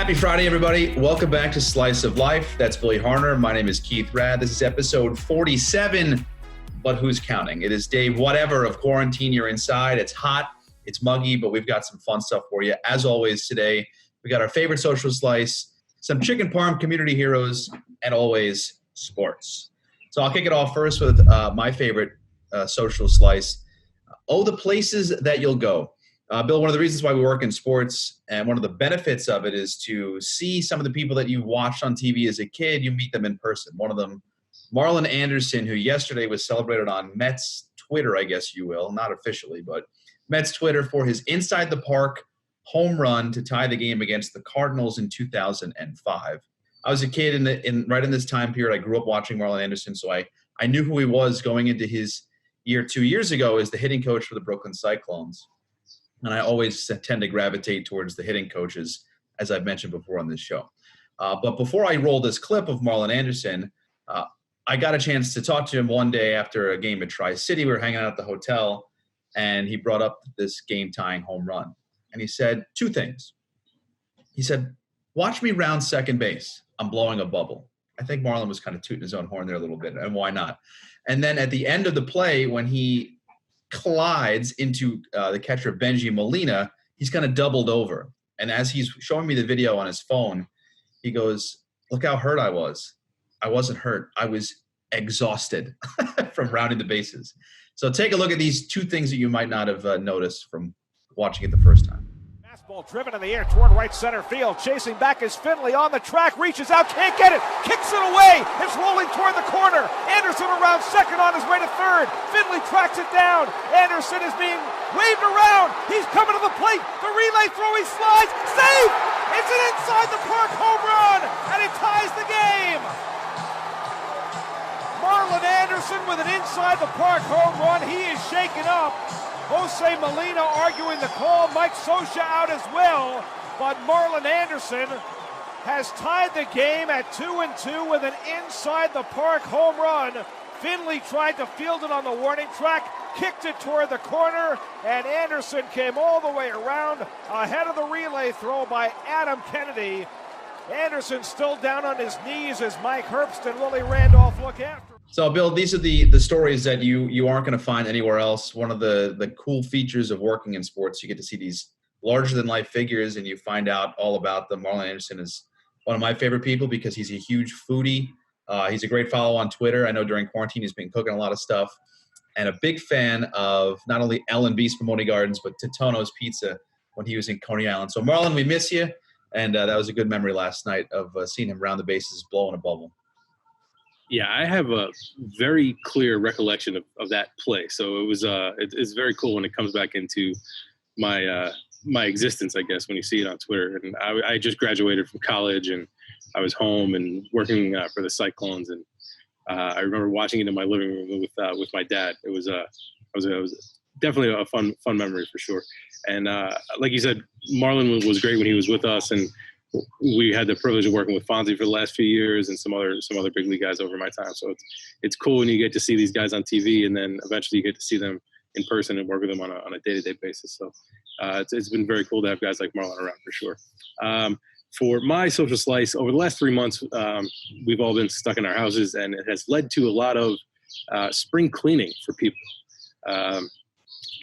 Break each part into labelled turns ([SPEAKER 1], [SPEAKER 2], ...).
[SPEAKER 1] Happy Friday, everybody. Welcome back to Slice of Life. That's Billy Harner. My name is Keith Rad. This is episode 47, but who's counting? It is day whatever of quarantine. You're inside. It's hot. It's muggy, but we've got some fun stuff for you. As always, today, we got our favorite social slice, some chicken parm community heroes, and always sports. So I'll kick it off first with my favorite social slice. The places that you'll go. Bill, one of the reasons why we work in sports and one of the benefits of it is to see some of the people that you watched on TV as a kid, you meet them in person. One of them, Marlon Anderson, who yesterday was celebrated on Mets Twitter, I guess you will, not officially, but Mets Twitter for his inside the park home run to tie the game against the Cardinals in 2005. I was a kid right in this time period. I grew up watching Marlon Anderson, so I knew who he was going into his year 2 years ago as the hitting coach for the Brooklyn Cyclones. And I always tend to gravitate towards the hitting coaches, as I've mentioned before on this show. But before I roll this clip of Marlon Anderson, I got a chance to talk to him one day after a game at Tri-City. We were hanging out at the hotel, and he brought up this game-tying home run. And he said two things. He said, watch me round second base. I'm blowing a bubble. I think Marlon was kind of tooting his own horn there a little bit, and why not? And then at the end of the play, when he collides into the catcher Benji Molina, he's kind of doubled over. And as he's showing me the video on his phone, he goes, look how hurt I was. I wasn't hurt. I was exhausted from rounding the bases. So take a look at these two things that you might not have noticed from watching it the first time.
[SPEAKER 2] Fastball driven in the air toward right center field. Chasing back is Finley on the track. Reaches out, can't get it. Kicks it away. It's rolling toward the corner. Anderson around second on his way to third. Finley tracks it down. Anderson is being waved around. He's coming to the plate. The relay throw, he slides. Safe! It's an inside the park home run, and it ties the game. Marlon Anderson with an inside the park home run. He is shaken up. Jose Molina arguing the call, Mike Scioscia out as well, but Marlon Anderson has tied the game at 2-2 with an inside-the-park home run. Finley tried to field it on the warning track, kicked it toward the corner, and Anderson came all the way around ahead of the relay throw by Adam Kennedy. Anderson still down on his knees as Mike Herbst and Willie Randolph look after.
[SPEAKER 1] So, Bill, these are the stories that you aren't going to find anywhere else. One of the cool features of working in sports, you get to see these larger-than-life figures, and you find out all about them. Marlon Anderson is one of my favorite people because he's a huge foodie. He's a great follow on Twitter. I know during quarantine he's been cooking a lot of stuff. And a big fan of not only L&B's Pomoni Gardens, but Titono's Pizza when he was in Coney Island. So, Marlon, we miss you. And that was a good memory last night of seeing him round the bases, blowing a bubble.
[SPEAKER 3] Yeah, I have a very clear recollection of that play. So it was it's very cool when it comes back into my my existence, I guess, when you see it on Twitter. And I just graduated from college, and I was home and working for the Cyclones. And I remember watching it in my living room with my dad. It was definitely a fun memory for sure. And like you said, Marlon was great when he was with us, and we had the privilege of working with Fonzie for the last few years and some other big league guys over my time. So it's cool when you get to see these guys on TV, and then eventually you get to see them in person and work with them on a day-to-day basis. So it's been very cool to have guys like Marlon around for sure. For my social slice, over the last 3 months, we've all been stuck in our houses, and it has led to a lot of spring cleaning for people.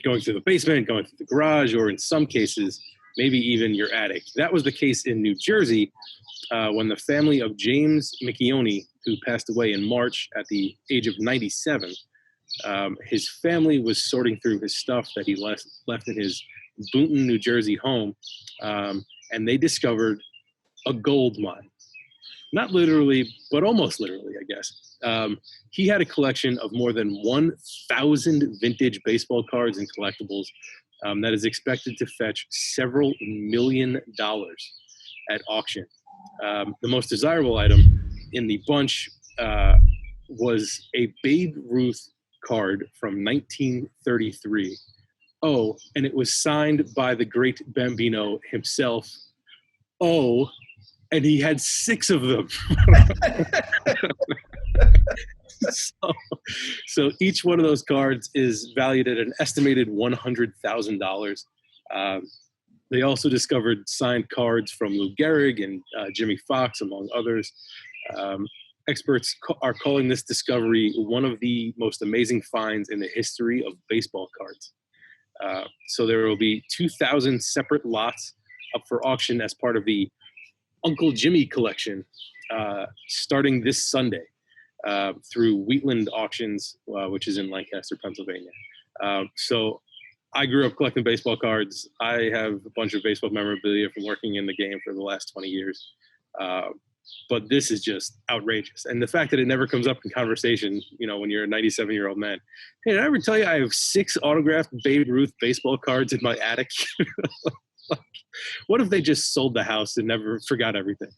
[SPEAKER 3] Going through the basement, going through the garage, or in some cases, maybe even your attic. That was the case in New Jersey when the family of James McKeone, who passed away in March at the age of 97, his family was sorting through his stuff that he left in his Boonton, New Jersey home, and they discovered a gold mine. Not literally, but almost literally, I guess. He had a collection of more than 1,000 vintage baseball cards and collectibles that is expected to fetch several $1 million at auction. The most desirable item in the bunch was a Babe Ruth card from 1933. Oh, and it was signed by the great Bambino himself. Oh, and he had 6 of them. So each one of those cards is valued at an estimated $100,000. They also discovered signed cards from Lou Gehrig and Jimmy Fox, among others. Experts are calling this discovery one of the most amazing finds in the history of baseball cards. So there will be 2,000 separate lots up for auction as part of the Uncle Jimmy collection, starting this Sunday through Wheatland Auctions, which is in Lancaster, Pennsylvania. So I grew up collecting baseball cards. I have a bunch of baseball memorabilia from working in the game for the last 20 years. But this is just outrageous. And the fact that it never comes up in conversation, when you're a 97-year-old man. Hey, did I ever tell you I have 6 autographed Babe Ruth baseball cards in my attic? What if they just sold the house and never forgot everything,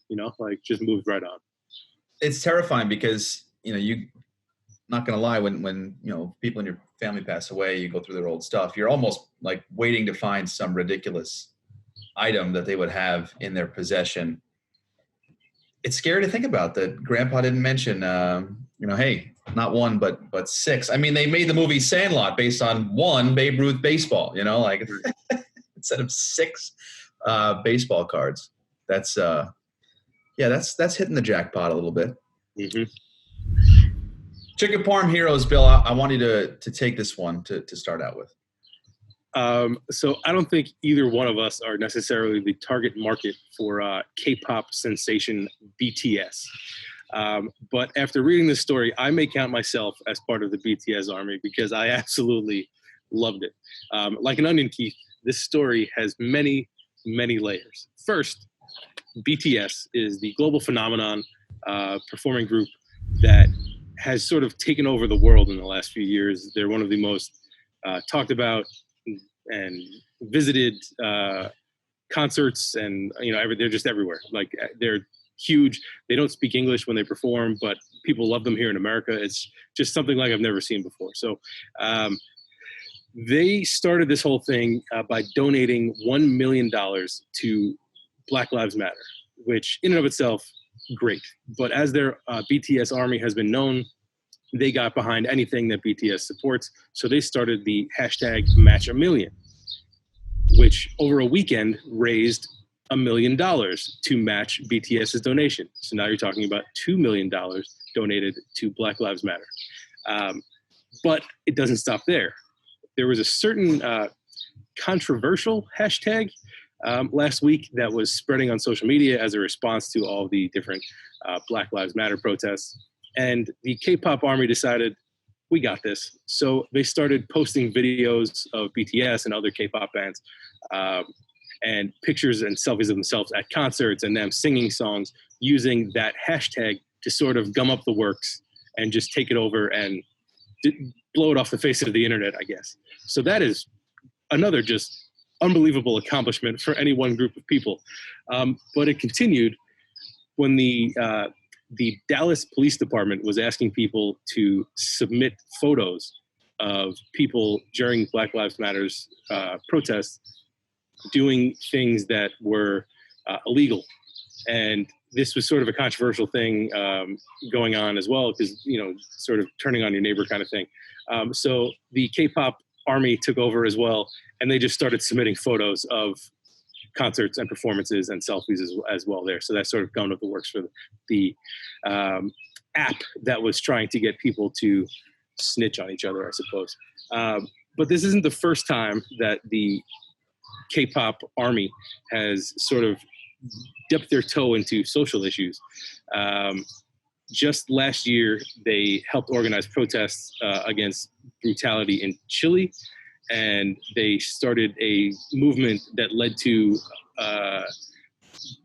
[SPEAKER 3] just moved right on?
[SPEAKER 1] It's terrifying because, you not going to lie, when people in your family pass away, you go through their old stuff, you're almost like waiting to find some ridiculous item that they would have in their possession. It's scary to think about that Grandpa didn't mention, hey, not 1, but 6. I mean, they made the movie Sandlot based on 1 Babe Ruth baseball, instead of 6 baseball cards. That's hitting the jackpot a little bit.
[SPEAKER 3] Mm-hmm.
[SPEAKER 1] Chicken Parm Heroes, Bill, I want you to take this one to start out with.
[SPEAKER 3] So I don't think either one of us are necessarily the target market for K-pop sensation BTS. But after reading this story, I may count myself as part of the BTS army because I absolutely loved it. Like an onion, Keith, this story has many, many layers. First, BTS is the global phenomenon performing group that has sort of taken over the world in the last few years. They're one of the most talked about and visited concerts, and they're just everywhere. Like, they're huge. They don't speak English when they perform, but people love them here in America. It's just something like I've never seen before. So they started this whole thing by donating $1 million to Black Lives Matter, which in and of itself, great. But as their BTS army has been known, they got behind anything that BTS supports. So they started the hashtag Match a Million, which over a weekend raised $1 million to match BTS's donation. So now you're talking about $2 million donated to Black Lives Matter. But it doesn't stop there. There was a certain controversial hashtag last week that was spreading on social media as a response to all the different Black Lives Matter protests. And the K-pop Army decided, we got this. So they started posting videos of BTS and other K-pop bands and pictures and selfies of themselves at concerts and them singing songs using that hashtag to sort of gum up the works and just take it over and blow it off the face of the internet, I guess. So that is another just unbelievable accomplishment for any one group of people. But it continued when the Dallas Police Department was asking people to submit photos of people during Black Lives Matter's protests doing things that were illegal. And this was sort of a controversial thing going on as well, because, sort of turning on your neighbor kind of thing. So the K-pop Army took over as well, and they just started submitting photos of concerts and performances and selfies as well there. So that sort of gone up the works for the app that was trying to get people to snitch on each other, I suppose. But this isn't the first time that the K-pop Army has sort of dipped their toe into social issues. Just last year, they helped organize protests against brutality in Chile, and they started a movement that led to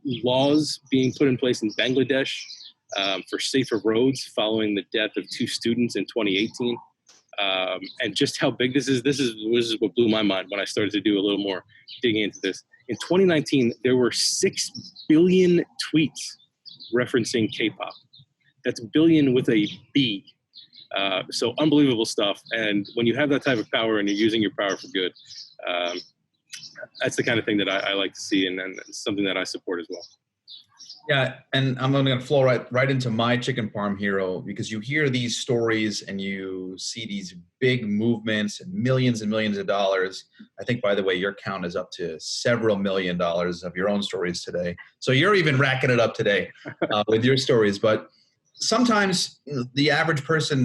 [SPEAKER 3] laws being put in place in Bangladesh for safer roads following the death of 2 students in 2018. And just how big this is what blew my mind when I started to do a little more digging into this. In 2019, there were 6 billion tweets referencing K-pop. That's billion with a B. So unbelievable stuff. And when you have that type of power and you're using your power for good, that's the kind of thing that I like to see, and it's something that I support as well.
[SPEAKER 1] Yeah, and I'm going to flow right into my chicken parm hero, because you hear these stories and you see these big movements and millions of dollars. I think, by the way, your count is up to several $1 million of your own stories today. So you're even racking it up today with your stories. But sometimes the average person,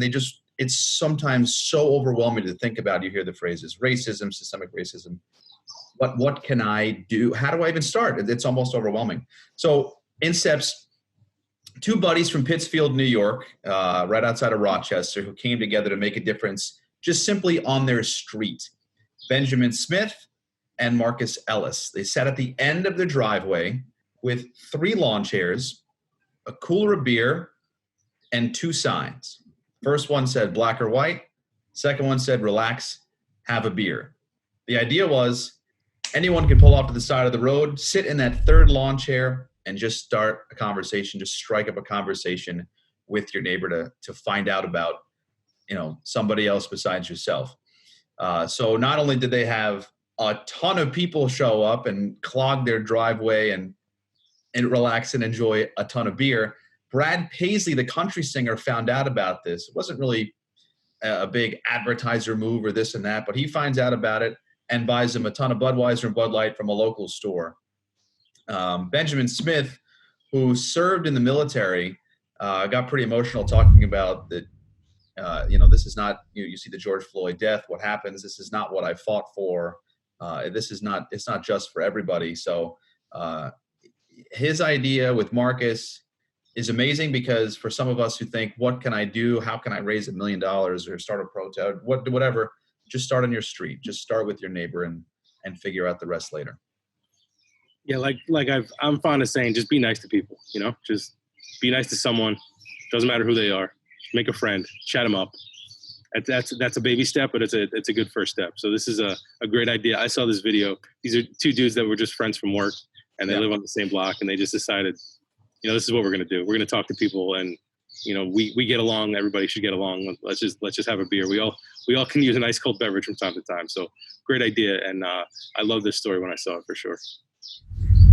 [SPEAKER 1] it's sometimes so overwhelming to think about. You hear the phrases racism, systemic racism. What can I do? How do I even start? It's almost overwhelming. So in steps two buddies from Pittsfield, New York, right outside of Rochester, who came together to make a difference just simply on their street. Benjamin Smith and Marcus Ellis. They sat at the end of the driveway with 3 lawn chairs, a cooler of beer, and 2 signs. First one said black or white. Second one said relax, have a beer. The idea was anyone could pull off to the side of the road, sit in that third lawn chair, and just start a conversation, just strike up a conversation with your neighbor to find out about, somebody else besides yourself. So not only did they have a ton of people show up and clog their driveway and relax and enjoy a ton of beer, Brad Paisley, the country singer, found out about this. It wasn't really a big advertiser move or this and that, but he finds out about it and buys them a ton of Budweiser and Bud Light from a local store. Benjamin Smith, who served in the military, got pretty emotional talking about that. This is not, you see the George Floyd death, what happens, this is not what I fought for. It's not just for everybody. So his idea with Marcus is amazing, because for some of us who think, what can I do? How can I raise $1 million or start a protest? Whatever, just start on your street. Just start with your neighbor and figure out the rest later.
[SPEAKER 3] Yeah, I'm fond of saying, just be nice to people. Just be nice to someone. Doesn't matter who they are. Make a friend. Chat them up. That's a baby step, but it's a good first step. So this is a great idea. I saw this video. These are 2 dudes that were just friends from work, and they live on the same block, and they just decided, this is what we're going to do. We're going to talk to people, and we get along. Everybody should get along. Let's just have a beer. We all can use a nice cold beverage from time to time. So great idea, and I love this story when I saw it, for sure.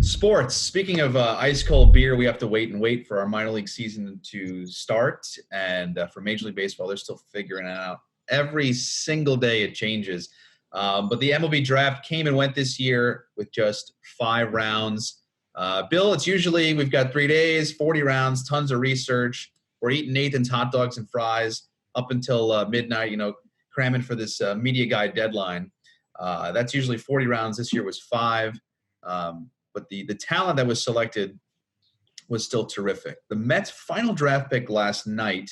[SPEAKER 1] Sports. Speaking of ice cold beer, we have to wait for our minor league season to start. And for Major League Baseball, they're still figuring it out. Every single day it changes. But the MLB Draft came and went this year with just 5 rounds. Bill, it's usually we've got 3 days, 40 rounds, tons of research. We're eating Nathan's hot dogs and fries up until midnight, cramming for this media guide deadline. That's usually 40 rounds. This year was 5. But the talent that was selected was still terrific. The Mets' final draft pick last night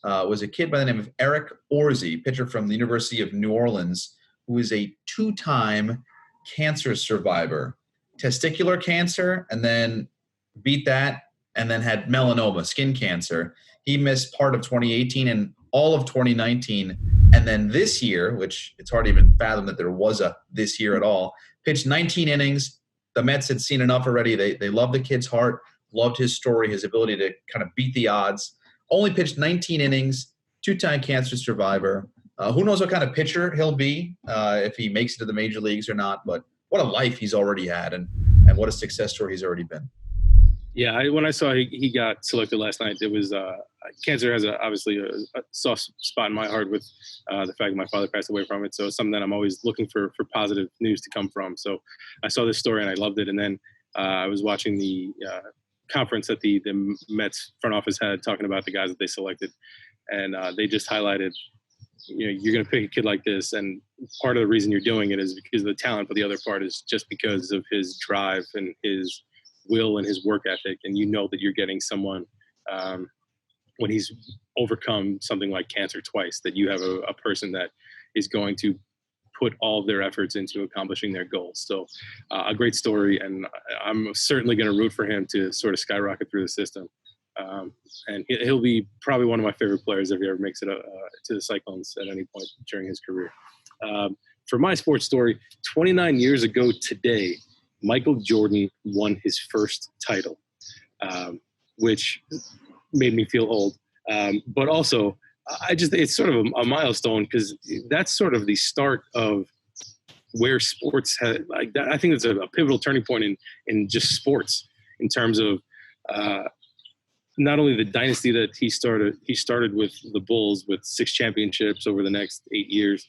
[SPEAKER 1] was a kid by the name of Eric Orsi, pitcher from the University of New Orleans, who is a 2-time cancer survivor. Testicular cancer, and then beat that, and then had melanoma, skin cancer. He missed part of 2018 and all of 2019. And then this year, which it's hard to even fathom that there was a this year at all, pitched 19 innings. The Mets had seen enough already. They loved the kid's heart, loved his story, his ability to kind of beat the odds. Only pitched 19 innings, 2-time cancer survivor. Who knows what kind of pitcher he'll be if he makes it to the major leagues or not. But what a life he's already had, and what a success story he's already been.
[SPEAKER 3] Yeah, when I saw he got selected last night, it was cancer has obviously a soft spot in my heart with the fact that my father passed away from it. So it's something that I'm always looking for positive news to come from. So I saw this story and I loved it. And then I was watching the conference that the Mets front office had talking about the guys that they selected, and they just highlighted, you're going to pick a kid like this, and part of the reason you're doing it is because of the talent, but the other part is just because of his drive and his will and his work ethic. And that you're getting someone when he's overcome something like cancer twice, that you have a person that is going to put all of their efforts into accomplishing their goals. So a great story, and I'm certainly going to root for him to sort of skyrocket through the system. And he'll be probably one of my favorite players if he ever makes it to the Cyclones at any point during his career. For my sports story, 29 years ago today, Michael Jordan won his first title, which made me feel old. But also, it's sort of a milestone, because that's sort of the start of where sports I think it's a pivotal turning point in just sports, in terms of not only the dynasty that he started with the Bulls with 6 championships over the next 8 years,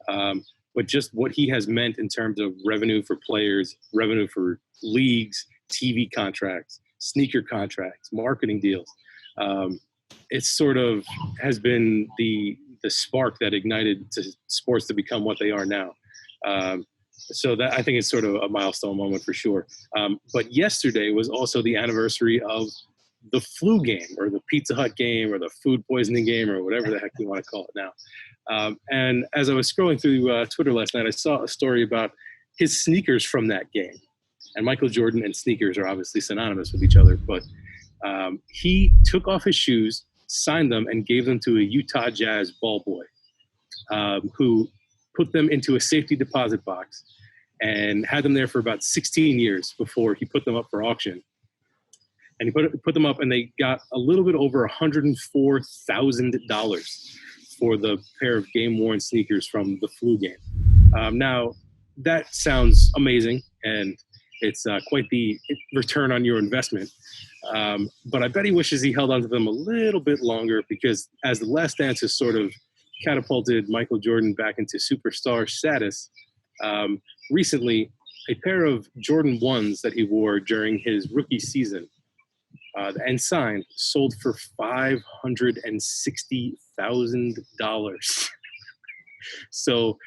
[SPEAKER 3] but just what he has meant in terms of revenue for players, revenue for leagues, TV contracts, sneaker contracts, marketing deals. It sort of has been the spark that ignited sports to become what they are now. So that, I think, it's sort of a milestone moment for sure. But yesterday was also the anniversary of the flu game, or the Pizza Hut game, or the food poisoning game, or whatever the heck you want to call it now. And as I was scrolling through Twitter last night, I saw a story about his sneakers from that game. And Michael Jordan and sneakers are obviously synonymous with each other, but he took off his shoes, signed them, and gave them to a Utah Jazz ball boy, who put them into a safety deposit box and had them there for about 16 years before he put them up for auction. And he put them up, and they got a little bit over $104,000 for the pair of game-worn sneakers from the flu game. Now, that sounds amazing, and it's quite the return on your investment. But I bet he wishes he held on to them a little bit longer, because as The Last Dance has sort of catapulted Michael Jordan back into superstar status, recently a pair of Jordan 1s that he wore during his rookie season and signed sold for $560,000. So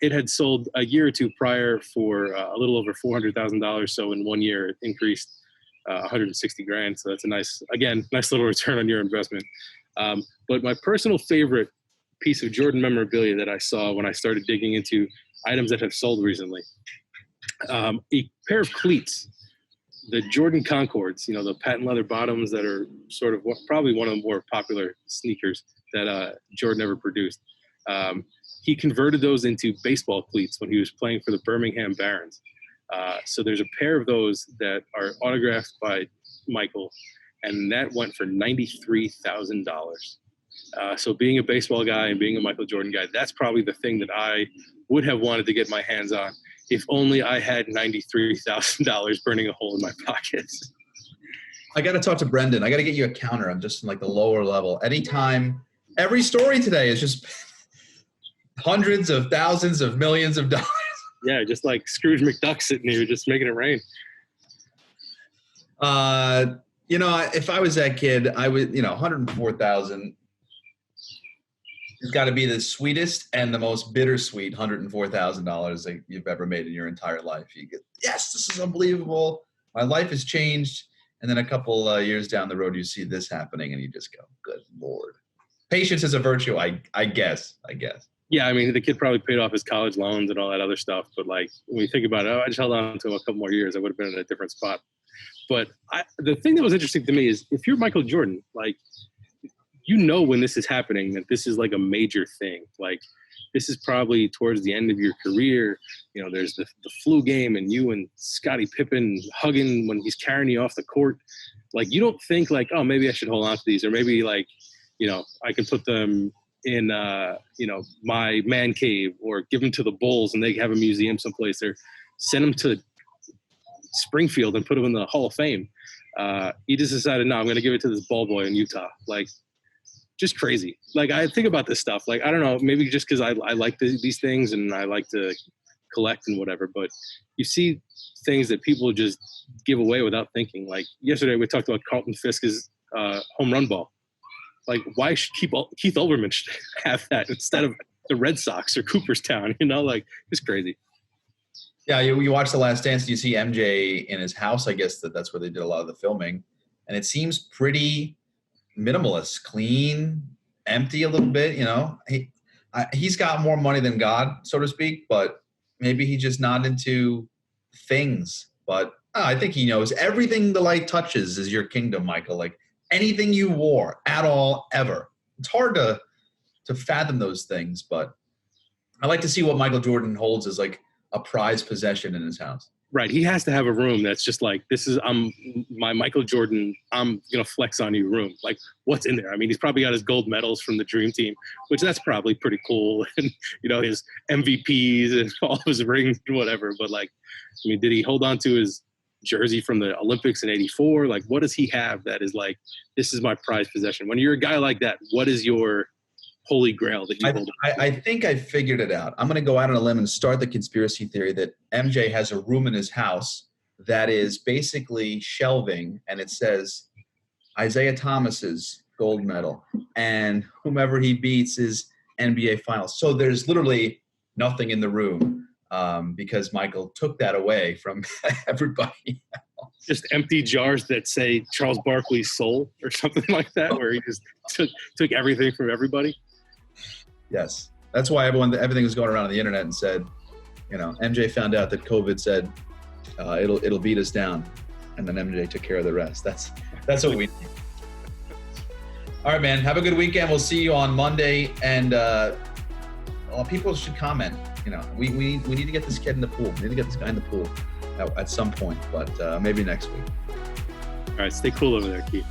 [SPEAKER 3] it had sold a year or two prior for a little over $400,000. So in 1 year, it increased 160 grand. So that's a nice little return on your investment. But my personal favorite piece of Jordan memorabilia that I saw when I started digging into items that have sold recently, a pair of cleats, the Jordan Concords, the patent leather bottoms that are sort of probably one of the more popular sneakers that Jordan ever produced. He converted those into baseball cleats when he was playing for the Birmingham Barons. So there's a pair of those that are autographed by Michael, and that went for $93,000. So being a baseball guy and being a Michael Jordan guy, that's probably the thing that I would have wanted to get my hands on, if only I had $93,000 burning a hole in my pockets.
[SPEAKER 1] I got to talk to Brendan. I got to get you a counter. I'm just in like the lower level. Anytime, every story today is just hundreds of thousands of millions of dollars.
[SPEAKER 3] Yeah, just like Scrooge McDuck sitting here, just making it rain.
[SPEAKER 1] If I was that kid, I would, 104,000. It's got to be the sweetest and the most bittersweet $104,000 that you've ever made in your entire life. You get, yes, this is unbelievable. My life has changed. And then a couple years down the road, you see this happening, and you just go, good Lord. Patience is a virtue, I guess.
[SPEAKER 3] Yeah, I mean, the kid probably paid off his college loans and all that other stuff. But, like, when you think about it, I just held on to him a couple more years, I would have been in a different spot. But the thing that was interesting to me is, if you're Michael Jordan, like, when this is happening, that this is like a major thing. Like, this is probably towards the end of your career. There's the flu game, and you and Scottie Pippen hugging when he's carrying you off the court. Like, you don't think like, oh, maybe I should hold on to these, or maybe like, I can put them in, my man cave, or give them to the Bulls and they have a museum someplace, or send them to Springfield and put them in the Hall of Fame. He just decided, no, I'm going to give it to this ball boy in Utah. Like, just crazy. Like, I think about this stuff. Like, I don't know, maybe just because I like these things and I like to collect and whatever, but you see things that people just give away without thinking. Like, yesterday we talked about Carlton Fisk's home run ball. Like, why should Keith Olbermann have that instead of the Red Sox or Cooperstown? Like, it's crazy.
[SPEAKER 1] Yeah, you watch The Last Dance, you see MJ in his house. I guess that's where they did a lot of the filming. And it seems pretty minimalist, clean, empty a little bit. He's got more money than God, so to speak, but maybe he's just not into things. But I think he knows everything the light touches is your kingdom, Michael. Like, anything you wore at all, ever. It's hard to fathom those things, but I like to see what Michael Jordan holds as like a prized possession in his house.
[SPEAKER 3] Right. He has to have a room that's just like, this is my Michael Jordan, I'm going to flex on you room. Like, what's in there? I mean, he's probably got his gold medals from the Dream Team, which that's probably pretty cool. And, his MVPs and all of his rings and whatever. But, like, I mean, did he hold on to his jersey from the Olympics in '84? Like, what does he have that is like, this is my prized possession? When you're a guy like that, what is your holy grail that you hold?
[SPEAKER 1] I think I figured it out. I'm going to go out on a limb and start the conspiracy theory that MJ has a room in his house that is basically shelving, and it says Isaiah Thomas's gold medal, and whomever he beats is NBA Finals. So there's literally nothing in the room because Michael took that away from everybody else.
[SPEAKER 3] Just empty jars that say Charles Barkley's soul or something like that, where he just took everything from everybody.
[SPEAKER 1] Yes. That's why everything was going around on the internet and said, MJ found out that COVID said it'll beat us down, and then MJ took care of the rest. That's what we need. All right, man. Have a good weekend. We'll see you on Monday, and people should comment. We need to get this kid in the pool. We need to get this guy in the pool at some point, but maybe next week.
[SPEAKER 3] All right, stay cool over there, Keith.